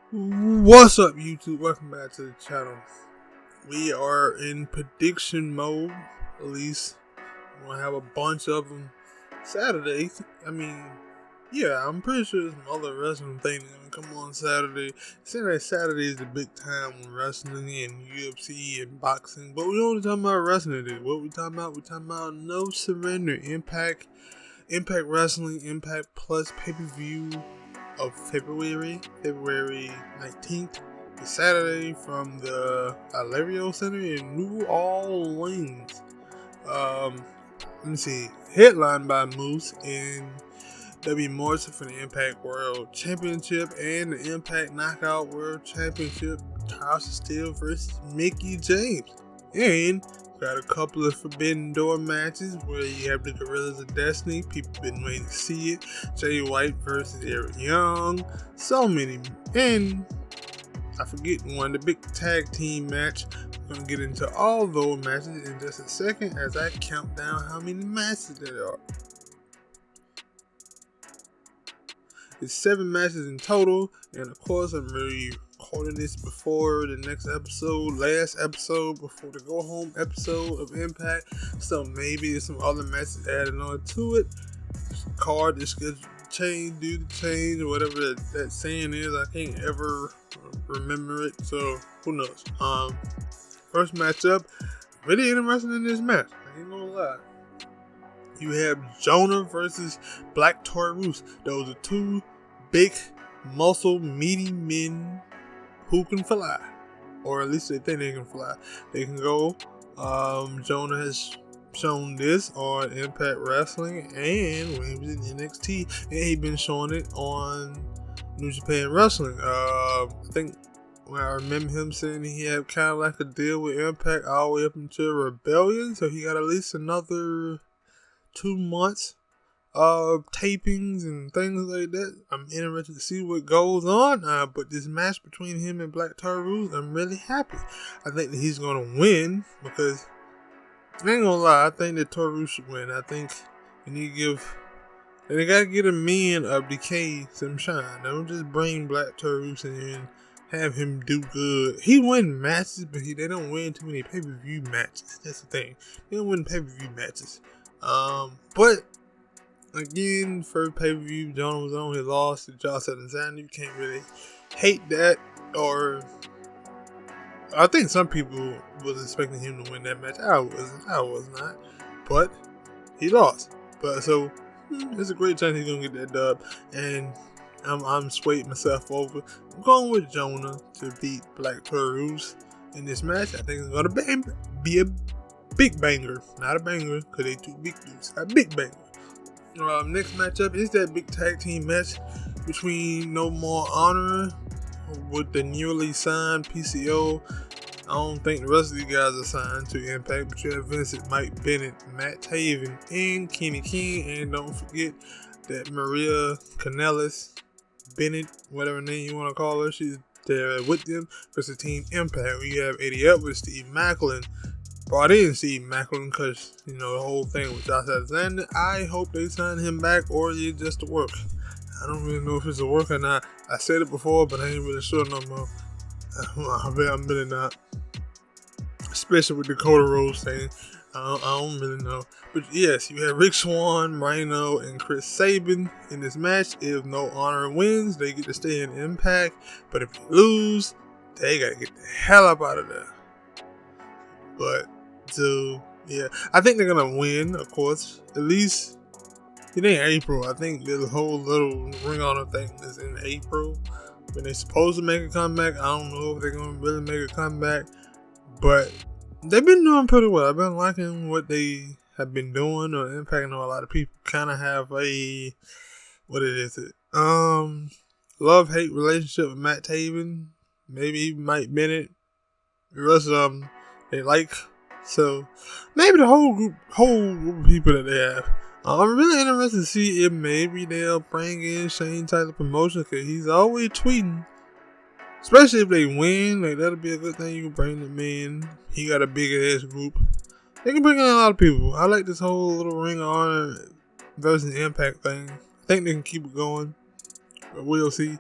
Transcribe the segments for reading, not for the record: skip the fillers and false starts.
What's up, YouTube? Welcome back to the channel. We are in prediction mode. At least we're gonna have a bunch of them Saturday. I'm pretty sure there's some other wrestling thing gonna come on Saturday. Saturday is the big time when wrestling and UFC and boxing. But we only talking about wrestling today. What we talking about? We talking about No Surrender, Impact Wrestling, Impact Plus pay-per-view of February 19th, Saturday from the Alario Center in New Orleans. Let me see. Headlined by Moose and W. Morrison for the Impact World Championship and the Impact Knockout World Championship. Tasha Steele versus Mickie James. And got a couple of Forbidden Door matches where you have the Gorillas of Destiny. People been waiting to see it. Jay White versus Eric Young. So many. And I forget one, the big tag team match. I'm going to get into all those matches in just a second as I count down how many matches there are. It's 7 matches in total. And of course, I'm really recording this before the next episode, last episode, before the go home episode of Impact. So maybe there's some other matches added on to it. Card, the schedule change, do the change, or whatever that saying is. I can't ever remember it. So who knows? First matchup, really interested in this match. I ain't gonna lie. You have Jonah versus Black Taurus. Those are two big, muscle, meaty men who can fly, or at least they think they can fly. They can go. Jonah has shown this on Impact Wrestling and when he was in NXT, and he's been showing it on New Japan Wrestling. I think when I remember him saying he had kind of like a deal with Impact all the way up until Rebellion, so he got at least another 2 months of tapings and things like that. I'm interested to see what goes on, but this match between him and Black Taurus, I'm really happy. I think that he's going to win because, I ain't gonna lie, I think that Taurus should win. I think they gotta get a man of Decay some shine. Don't just bring Black Taurus in and have him do good. He win matches, but they don't win too many pay-per-view matches. That's the thing. They don't win pay-per-view matches. But again, first pay-per-view, Jonah was on. He lost to Josh Alexander. You can't really hate that. Or I think some people was expecting him to win that match. I was not. But he lost. But so it's a great chance he's gonna get that dub. And I'm swaying myself over. I'm going with Jonah to beat Black Taurus in this match. I think it's gonna be a big banger. Not a banger, because they two big dudes. A big banger. Next matchup is that big tag team match between No More Honor with the newly signed PCO. I don't think the rest of these guys are signed to Impact, but you have Vincent, Mike Bennett, Matt Taven, and Kenny King. And don't forget that Maria Kanellis Bennett, whatever name you want to call her, she's there with them versus Team Impact. We have Eddie Edwards, Steve Macklin. Brought in Steve Macklin because, the whole thing with Josh Alexander. I hope they sign him back, or it's just a work. I don't really know if it's a work or not. I said it before, but I ain't really sure no more. I'm really not. Especially with the Dakota Rose thing. I don't really know. But yes, you have Rick Swann, Rhino, and Chris Sabin in this match. If No Honor wins, they get to stay in Impact. But if you lose, they gotta get the hell up out of there. But so yeah, I think they're gonna win, of course. At least it ain't April. I think the whole little Ring Honor thing is in April when they're supposed to make a comeback. I don't know if they're gonna really make a comeback, but they've been doing pretty well. I've been liking what they have been doing on Impact. I know a lot of people kind of have a love-hate relationship with Matt Taven, maybe even Mike Bennett. The rest of them they like. So maybe the whole group of people that they have. I'm really interested to see if maybe they'll bring in Shane Taylor Promotion, because he's always tweeting. Especially if they win, that'll be a good thing. You can bring them in. He got a big ass group. They can bring in a lot of people. I like this whole little Ring of Honor versus Impact thing. I think they can keep it going. But we'll see.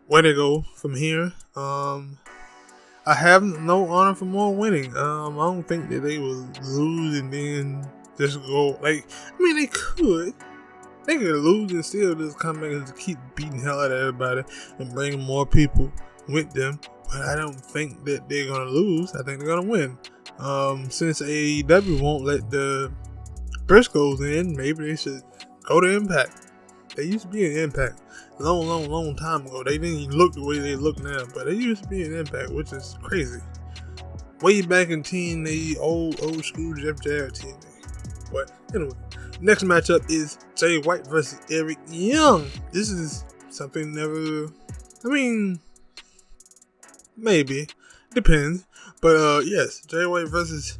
where they go from here. I have no honor for more winning. I don't think that they will lose and then just go like. I mean, they could. They could lose and still just come back and just keep beating hell out of everybody and bringing more people with them. But I don't think that they're gonna lose. I think they're gonna win. Since AEW won't let the Briscoes in, maybe they should go to Impact. They used to be in Impact long time ago. They didn't even look the way they look now, but they used to be in Impact, which is crazy. Way back in TNA, old school Jeff Jarrett TNA. But anyway, next matchup is Jay White versus Eric Young. This is something never. I mean, maybe depends. But yes, Jay White versus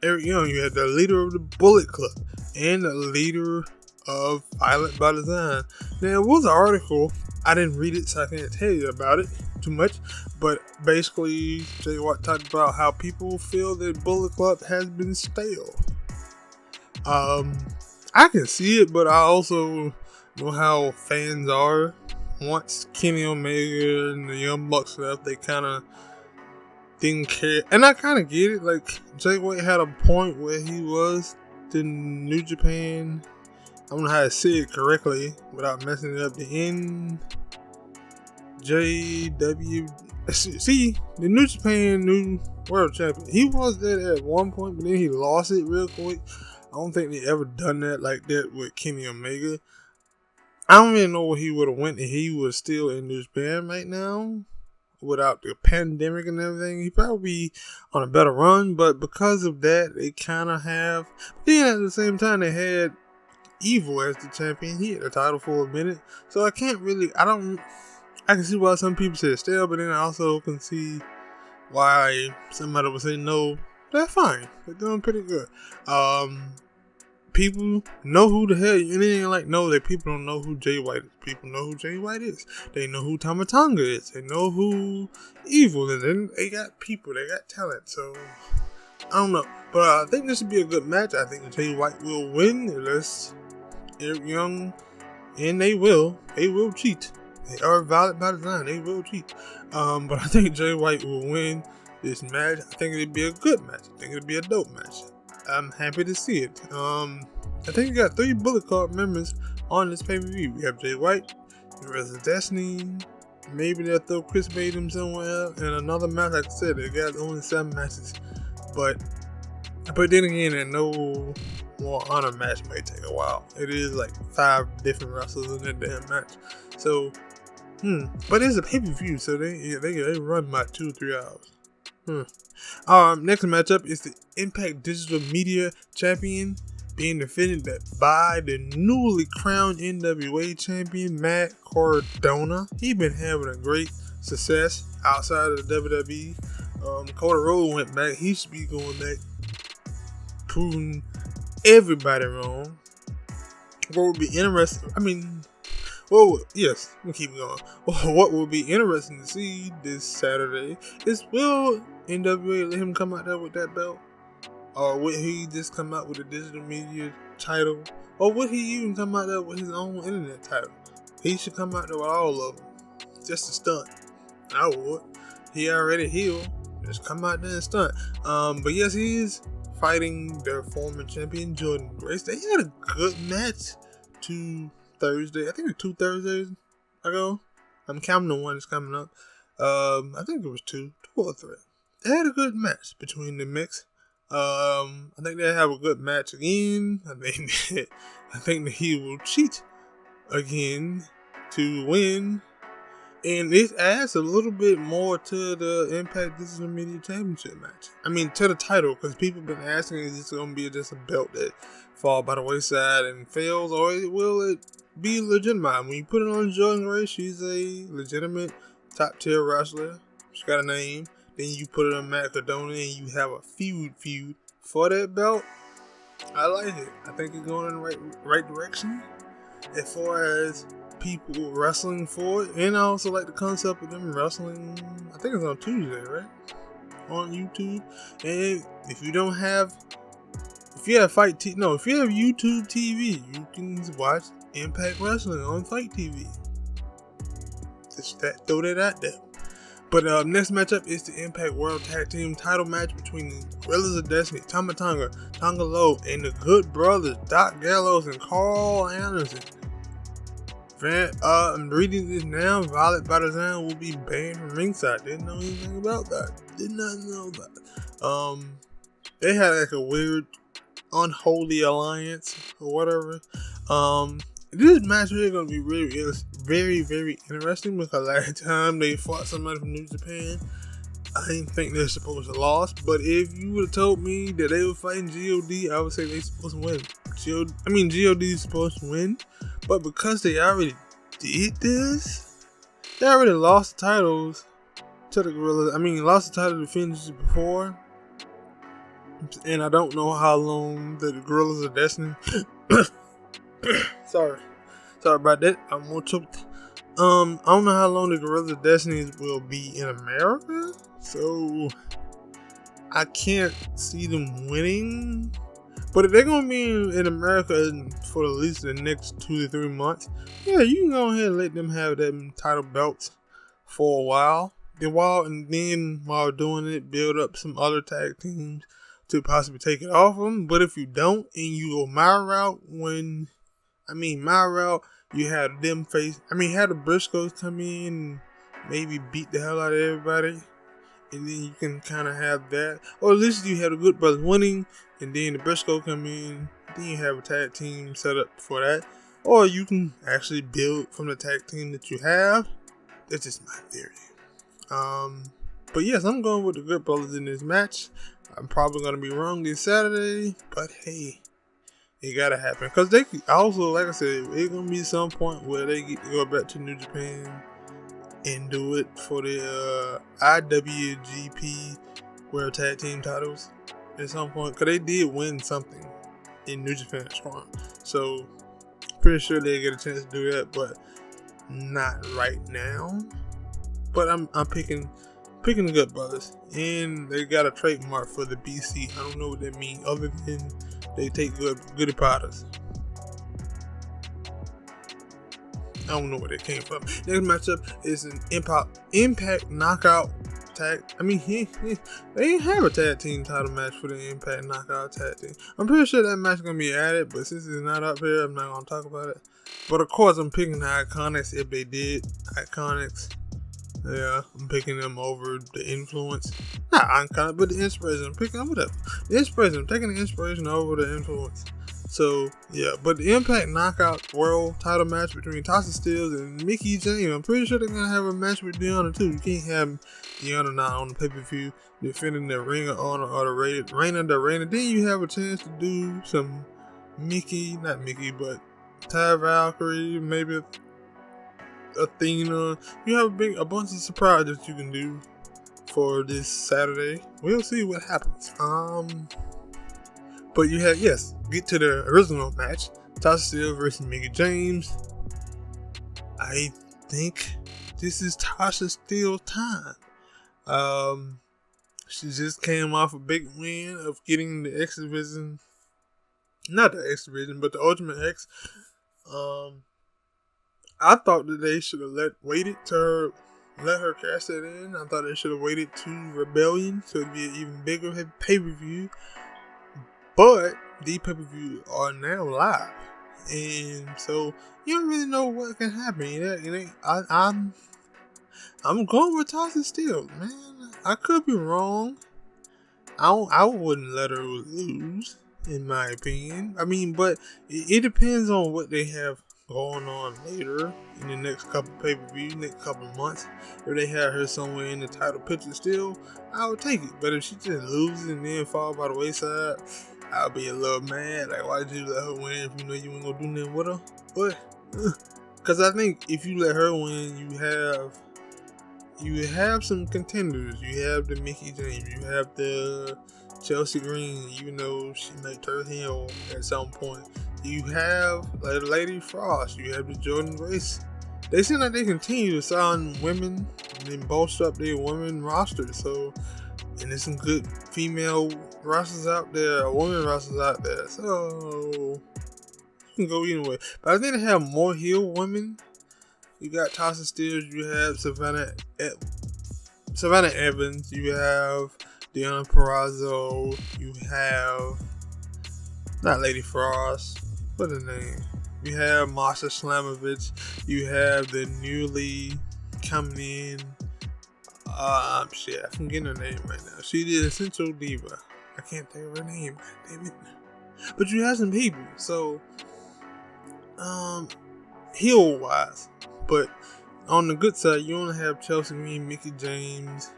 Eric Young. You had the leader of the Bullet Club and the leader of Violent by Design. Now, it was an article. I didn't read it, so I can't tell you about it too much. But basically, Jay White talked about how people feel that Bullet Club has been stale. I can see it, but I also know how fans are. Once Kenny Omega and the Young Bucks left, they kind of didn't care. And I kind of get it. Like, Jay White had a point where he was the New Japan. I don't know how to say it correctly without messing it up. The NJW. See, the New Japan New World Champion. He was that at one point, but then he lost it real quick. I don't think they ever done that like that with Kenny Omega. I don't even know where he would have went if he was still in New Japan right now. Without the pandemic and everything, he'd probably be on a better run. But because of that, they kind of have. But then at the same time, they had Evil as the champion. He had the title for a minute. So I can't really. I can see why some people say it's stale, but then I also can see why somebody would say no. They're fine. They're doing pretty good. People know who the hell, and it ain't like no that people don't know who Jay White is. People know who Jay White is. They know who Tama Tonga is. They know who Evil is. And they got people. They got talent. So I don't know, but I think this would be a good match. I think Jay White will win unless Eric Young, and they will cheat. They are Violent by Design. They will cheat. But I think Jay White will win this match. I think it'd be a good match. I think it'd be a dope match. I'm happy to see it. I think we got 3 Bullet Club members on this pay-per-view. We have Jay White, the rest of Destiny. Maybe they'll throw Chris Batum somewhere else. And another match, like I said, they got only 7 matches. But then again, and no more honor match may take a while. It is like 5 different wrestlers in that damn match. So, but it's a pay-per-view, so they run about 2-3 hours. Next matchup is the Impact Digital Media Champion being defended by the newly crowned NWA Champion Matt Cardona. He's been having a great success outside of the WWE. Cody Rhodes went back. He should be going back, proving everybody wrong. What would be interesting? We'll keep going. What will be interesting to see this Saturday is, will NWA let him come out there with that belt? Or would he just come out with a digital media title? Or would he even come out there with his own internet title? He should come out there with all of them. Just a stunt. I would. He already healed. Just come out there and stunt. But yes, he is fighting their former champion, Jordan Grace. They had a good match 2 Thursday. I think it was 2 Thursdays ago. I'm counting the one that's coming up. I think it was 2 or 3. They had a good match between the mix. I think they have a good match again. I think that he will cheat again to win. And it adds a little bit more to the Impact Digital Media Championship match. To the title, because people have been asking, is this going to be just a belt that fall by the wayside and fails, or will it be legitimate? When you put it on Jordan Grace, she's a legitimate top tier wrestler. She got a name. Then you put it on Matt Cardona and you have a feud for that belt. I like it. I think it's going in the right direction as far as people wrestling for it. And I also like the concept of them wrestling. I think it's on Tuesday, right? On YouTube. And if you have YouTube TV, you can watch Impact Wrestling on Fight TV. Just throw that out there. But next matchup is the Impact World Tag Team title match between the Gorillas of Destiny, Tama Tonga, Tonga Low, and the Good Brothers, Doc Gallows and Carl Anderson. I'm reading this now. Violet by Design will be banned from ringside. Didn't know anything about that. Did not know that. They had like a weird, unholy alliance or whatever. This match here is gonna be very, very interesting because last time they fought somebody from New Japan, I didn't think they were supposed to lose. But if you would have told me that they were fighting God, I would say they supposed to win. God is supposed to win, but because they already did this, they already lost the titles to the Gorillas. Lost the title to Finishes before, and I don't know how long the Gorillas of Destiny. Sorry about that. I'm more choked. I don't know how long the Gorillas of Destiny will be in America, so I can't see them winning. But if they're gonna be in America for at least the next 2 to 3 months, yeah, you can go ahead and let them have them title belts for a while. And then while doing it, build up some other tag teams to possibly take it off them. But if you don't, and you go my route, you had them had the Briscoes come in and maybe beat the hell out of everybody. And then you can kind of have that. Or at least you have the Good Brothers winning, and then the Briscoe come in. Then you have a tag team set up for that. Or you can actually build from the tag team that you have. That's just my theory. But yes, I'm going with the Good Brothers in this match. I'm probably going to be wrong this Saturday, but hey, it gotta happen. Because they also, like I said, it's going to be some point where they get to go back to New Japan and do it for the IWGP World Tag Team titles at some point. Because they did win something in New Japan Strong. So, pretty sure they get a chance to do that, but not right now. But I'm picking the Good Brothers, and they got a trademark for the BC. I don't know what that means, other than they take goody powders. I don't know where they came from. Next matchup is an Impact Knockout Tag. They didn't have a tag team title match for the Impact Knockout Tag Team. I'm pretty sure that match is gonna be added, but since it's not up here, I'm not gonna talk about it. But of course, I'm picking the Iconics if they did. Iconics. Yeah, I'm picking them over the Influence. Not Iconic, but the Inspiration. I'm picking up whatever. The Inspiration. I'm taking the Inspiration over the Influence. So, yeah. But the Impact Knockout World title match between Tasha Steelz and Mickie James. I'm pretty sure they're going to have a match with Deonna, too. You can't have Deonna not on the pay-per-view defending the Ring of Honor or the Reign of the Reign. Then you have a chance to do some but Ty Valkyrie, maybe Athena. You have a bunch of surprises you can do for this Saturday. We'll see what happens. But you have, get to the original match. Tasha Steelz versus Mickie James. I think this is Tasha Steelz' time. She just came off a big win of getting the X Division. Not the X Division, but the Ultimate X. I thought that they should have let her cash that in. I thought they should have waited to Rebellion so it'd be an even bigger pay-per-view. But the pay-per-view are now live, and so you don't really know what can happen. I'm going with Tasha Steelz, man. I could be wrong. I wouldn't let her lose, in my opinion. But it depends on what they have going on later in the next couple pay-per-views, next couple months. If they have her somewhere in the title picture still, I would take it. But if she just loses and then fall by the wayside, I'll be a little mad. Like, why'd you let her win if you know you ain't gonna do nothing with her? But because I think if you let her win, you have some contenders. You have the Mickie James, you have the Chelsea Green, even though she may turn heel at some point. You have like Lady Frost. You have the Jordan Grace. They seem like they continue to sign women and bolster up their women roster. So, and there's some good female wrestlers out there, women wrestlers out there. So, you can go either way. But I think they have more heel women You got Tasha Steelz, you have Savannah Evans, you have Deonna Purrazzo, you have not Lady Frost, what her name? You have Masha Slamovich, you have the newly coming in, shit, I'm forgetting her name right now. She did Essential Diva. I can't think of her name, damn it. But you have some people, so, heel wise. But on the good side, you only have Chelsea Green, Mickie James,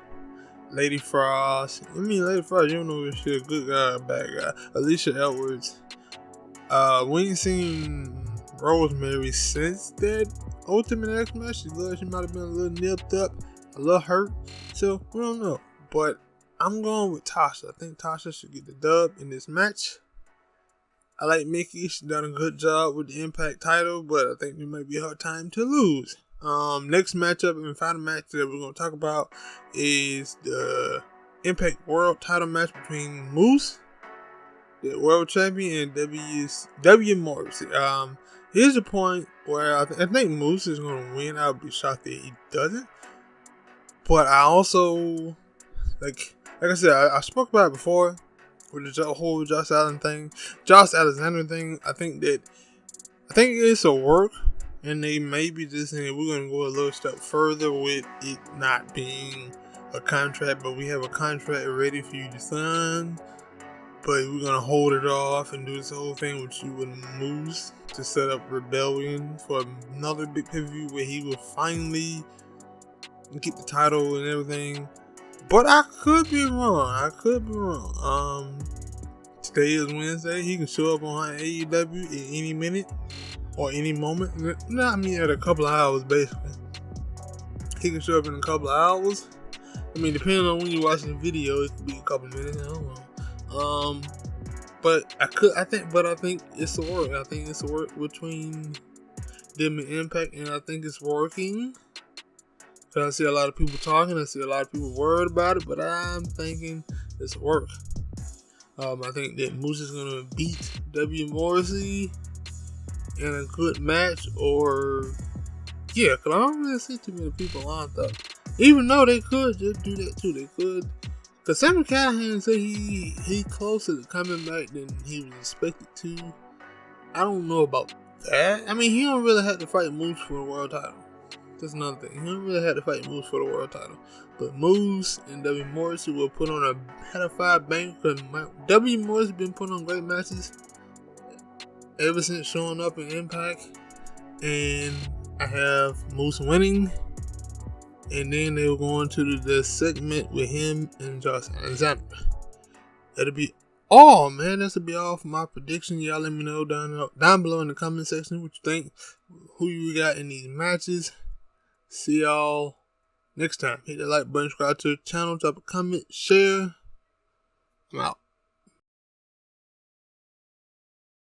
Lady Frost. I mean, Lady Frost, you don't know if she's a good guy or a bad guy. Alicia Edwards. We ain't seen Rosemary since that Ultimate X match. She might have been a little nipped up, a little hurt. So, we don't know. But I'm going with Tasha. I think Tasha should get the dub in this match. I like Mickie. She's done a good job with the Impact title, but I think it might be her time to lose. Next matchup and final match that we're going to talk about is the Impact World title match between Moose, the World Champion, and W. Morrissey. Here's the point where I think Moose is going to win. I'll be shocked that he doesn't. But I also, like I said, I spoke about it before. With the whole Josh Alexander thing, I think it's a work, and they may be just saying we're going to go a little step further with it not being a contract, but we have a contract ready for you to sign, but we're going to hold it off and do this whole thing with you and Moose to set up Rebellion for another big pay-per-view where he will finally get the title and everything. But I could be wrong. Today is Wednesday. He can show up on AEW at any minute or any moment. No, I mean at a couple of hours, basically. He can show up in a couple of hours. I mean, depending on when you're watching the video, it could be a couple of minutes. I don't know. But I think it's a work. I think it's a work between them and Impact, and I think it's working. I see a lot of people talking. I see a lot of people worried about it, but I'm thinking it's work. I think that Moose is going to beat W. Morrissey in a good match, because I don't really see too many people lined up. Even though they could just do that too. They could. Because Sami Callihan said he closer to coming back than he was expected to. I don't know about that. I mean, he don't really have to fight Moose for the world title. That's another thing. He don't really have to fight Moose for the world title. But Moose and W. Morrissey will put on a pedophile bank. Because W. Morrissey been putting on great matches ever since showing up in Impact. And I have Moose winning. And then they will go into the segment with him and Josh Alexander. That'll be all, man. That'll be all for my prediction. Y'all let me know down below in the comment section what you think. Who you got in these matches. See y'all next time. Hit that like button, subscribe to the channel, drop a comment, share. I'm out.